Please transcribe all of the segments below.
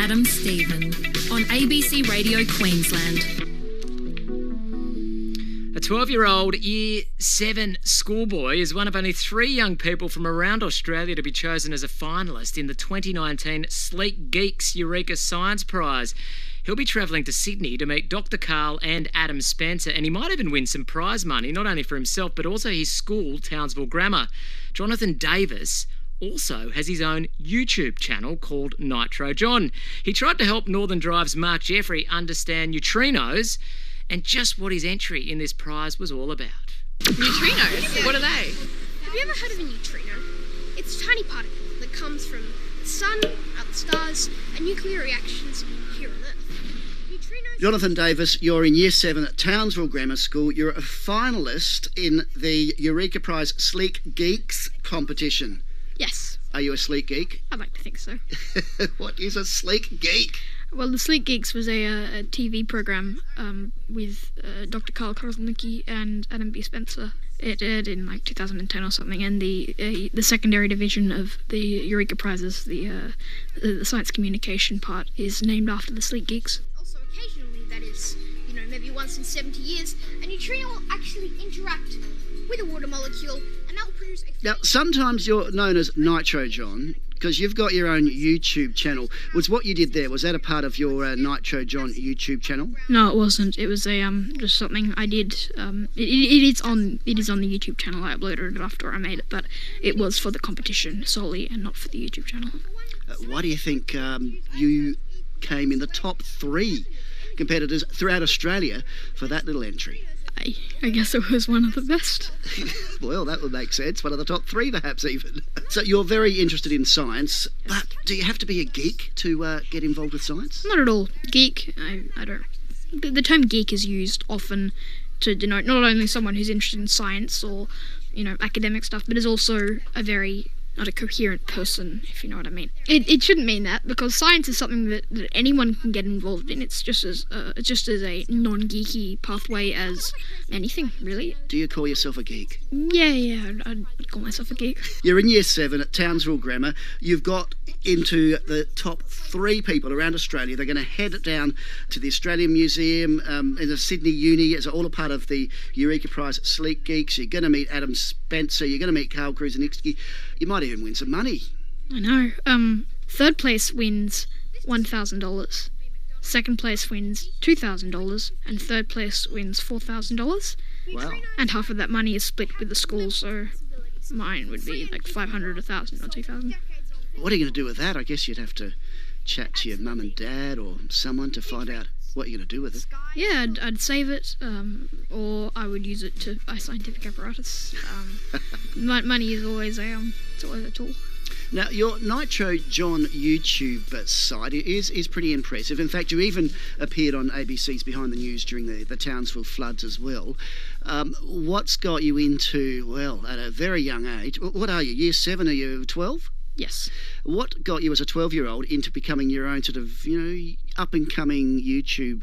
Adam Stephen on ABC Radio Queensland. A 12-year-old Year 7 schoolboy is one of only 3 young people from around Australia to be chosen as a finalist in the 2019 Sleek Geeks Eureka Science Prize. He'll be travelling to Sydney to meet Dr. Carl and Adam Spencer, and he might even win some prize money, not only for himself but also his school, Townsville Grammar. Jonathan Davis also has his own YouTube channel called Nitro John. He tried to help Northern Drive's Mark Jeffrey understand neutrinos and just what his entry in this prize was all about. Neutrinos? What are they? Have you ever heard of a neutrino? It's a tiny particle that comes from the sun, other stars, and nuclear reactions here on Earth. Neutrinos... Jonathan Davis, you're in Year 7 at Townsville Grammar School. You're a finalist in the Eureka Prize Sleek Geeks competition. Yes. Are you a sleek geek? I'd like to think so. What is a sleek geek? Well, the Sleek Geeks was a TV program with Dr. Carl Krasnicki and Adam B. Spencer. It aired in like 2010 or something, and the secondary division of the Eureka Prizes, the science communication part, is named after the Sleek Geeks. Also, occasionally, that is, maybe once in 70 years, a neutrino will actually interact with a water molecule, and that will produce a... Now, sometimes you're known as Nitro John, because you've got your own YouTube channel. Was what you did there, was that a part of your Nitro John YouTube channel? No, it wasn't. It was just something I did. It is on the YouTube channel. I uploaded it after I made it, but it was for the competition solely and not for the YouTube channel. Why do you think you came in the top 3 competitors throughout Australia for that little entry? I guess it was one of the best. Well, that would make sense. One of the top 3, perhaps, even. So you're very interested in science, but do you have to be a geek to get involved with science? Not at all. Geek, I don't... The term geek is used often to denote not only someone who's interested in science or, academic stuff, but is also not a coherent person, if you know what I mean. It shouldn't mean that, because science is something that anyone can get involved in. It's just as a non-geeky pathway as anything, really. Do you call yourself a geek? Yeah, I'd call myself a geek. You're in Year 7 at Townsville Grammar. You've got into the top 3 people around Australia. They're going to head down to the Australian Museum in the Sydney Uni. It's all a part of the Eureka Prize Sleek Geeks. You're going to meet Adam Spencer. You're going to meet Carl Krasnicki. You might even win some money. I know. Third place wins $1,000. Second place wins $2,000, and third place wins $4,000. Wow. And half of that money is split with the school, so mine would be like $500, $1,000 or $2,000. What are you going to do with that? I guess you'd have to chat to your mum and dad or someone to find out what you're going to do with it. Yeah, I'd save it, or I would use it to buy scientific apparatus. Money is always a tool. Now, your Nitro John YouTube site is pretty impressive. In fact, you even appeared on ABC's Behind the News during the Townsville floods as well. What's got you into, well, at a very young age, what are you, Year 7, are you 12? Yes. What got you as a 12-year-old into becoming your own sort of, up-and-coming YouTube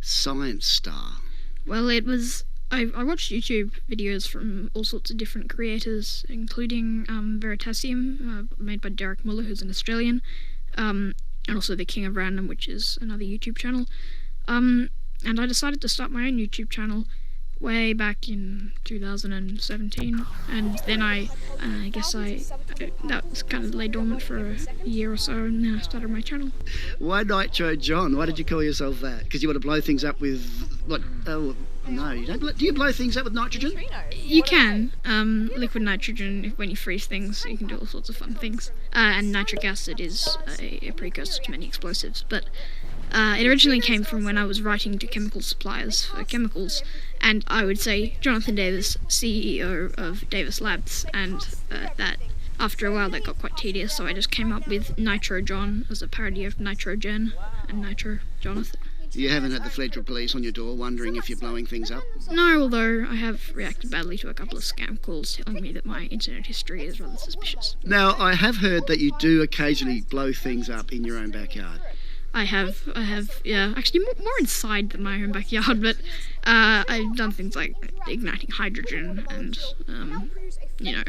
science star? Well, it was... I watched YouTube videos from all sorts of different creators, including Veritasium, made by Derek Muller, who's an Australian, and also The King of Random, which is another YouTube channel. And I decided to start my own YouTube channel way back in 2017, and then that was kind of lay dormant for a year or so, and then I started my channel. Why Nitro John? Why did you call yourself that? Because you want to blow things up with what? Oh no, you don't. Do you blow things up with nitrogen? You can. Liquid nitrogen, when you freeze things, you can do all sorts of fun things. And nitric acid is a precursor to many explosives, but it originally came from when I was writing to chemical suppliers for chemicals, and I would say Jonathan Davis, CEO of Davis Labs, and that after a while that got quite tedious, so I just came up with Nitro John as a parody of Nitrogen and Nitro Jonathan. You haven't had the federal police on your door wondering if you're blowing things up? No, although I have reacted badly to a couple of scam calls telling me that my internet history is rather suspicious. Now, I have heard that you do occasionally blow things up in your own backyard. I have, yeah, actually more inside than my own backyard, but I've done things like igniting hydrogen and,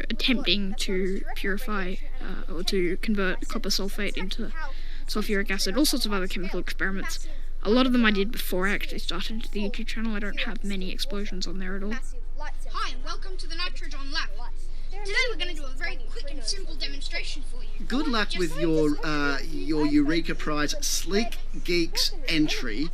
attempting to purify or to convert copper sulfate into sulfuric acid, all sorts of other chemical experiments. A lot of them I did before I actually started the YouTube channel. I don't have many explosions on there at all. Hi, and welcome to the Nitrogen Lab. Today we're going to do a very quick and simple demonstration for you. Good luck with your Eureka Prize Sleek Geeks entry.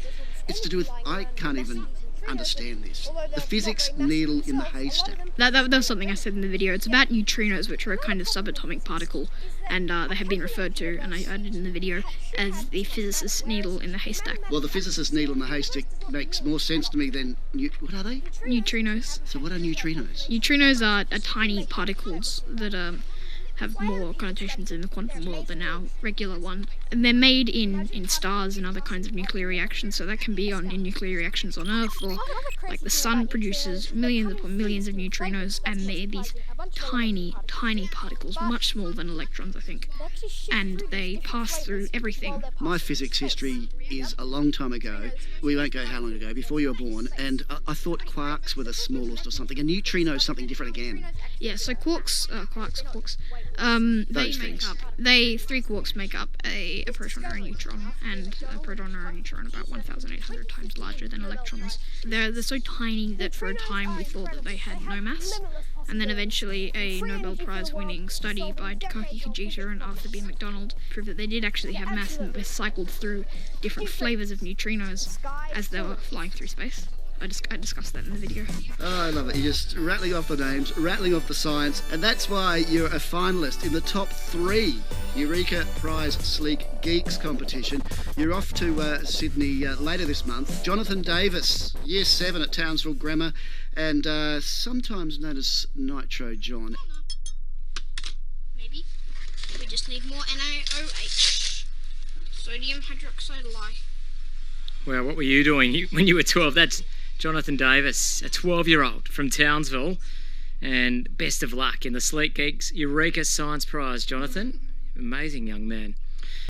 It's to do with, I can't even understand this, the physics needle in the haystack. That was something I said in the video. It's about neutrinos, which are a kind of subatomic particle, and they have been referred to, and I did in the video, as the physicist's needle in the haystack. Well, the physicist's needle in the haystack makes more sense to me than... what are they? Neutrinos. So what are neutrinos? Neutrinos are tiny particles that have more connotations in the quantum world than our regular one. And they're made in stars and other kinds of nuclear reactions, so that can be in nuclear reactions on Earth, or like the sun produces millions upon millions of neutrinos, and they're these tiny, tiny particles, much smaller than electrons, I think, and they pass through everything. My physics history is a long time ago. We won't go how long ago, before you were born, and I thought quarks were the smallest or something, and neutrinos is something different again. Yeah, so quarks, three quarks make up a proton or a neutron, and a proton or a neutron about 1,800 times larger than electrons. They're so tiny that for a time we thought that they had no mass, and then eventually a Nobel Prize winning study by Takashi Fujita and Arthur B. McDonald proved that they did actually have mass, and that they cycled through different flavours of neutrinos as they were flying through space. I discussed that in the video. Oh, I love it. You're just rattling off the names, rattling off the science, and that's why you're a finalist in the top 3 Eureka Prize Sleek Geeks competition. You're off to Sydney later this month. Jonathan Davis, Year 7 at Townsville Grammar, and sometimes known as Nitro John. Maybe. We just need more NaOH. Sodium hydroxide lye. Well, what were you doing when you were 12? That's Jonathan Davis, a 12-year-old from Townsville. And best of luck in the Sleek Geeks Eureka Science Prize, Jonathan. Amazing young man.